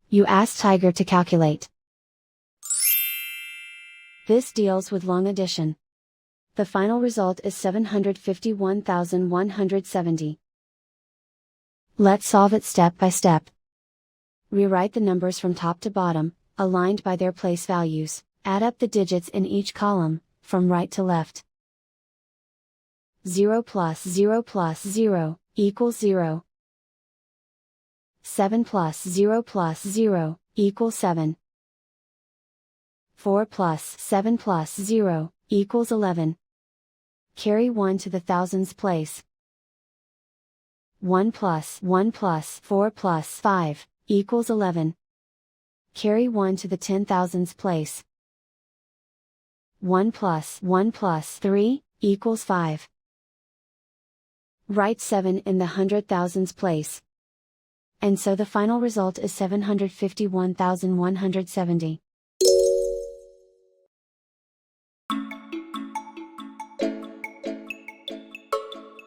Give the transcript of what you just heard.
You ask Tiger to calculate. This deals with long addition. The final result is 751,170. Let's solve it step by step. Rewrite the numbers from top to bottom, aligned by their place values. Add up the digits in each column, from right to left. 0 plus 0 plus 0, equals 0. 7 plus 0 plus 0, equals 7. 4 plus 7 plus 0, equals 11. Carry 1 to the thousands place. 1 plus 1 plus 4 plus 5, equals 11. Carry 1 to the 10,000s place. 1 plus 1 plus 3, equals 5. Write 7 in the 100,000s place. And so the final result is 751,170.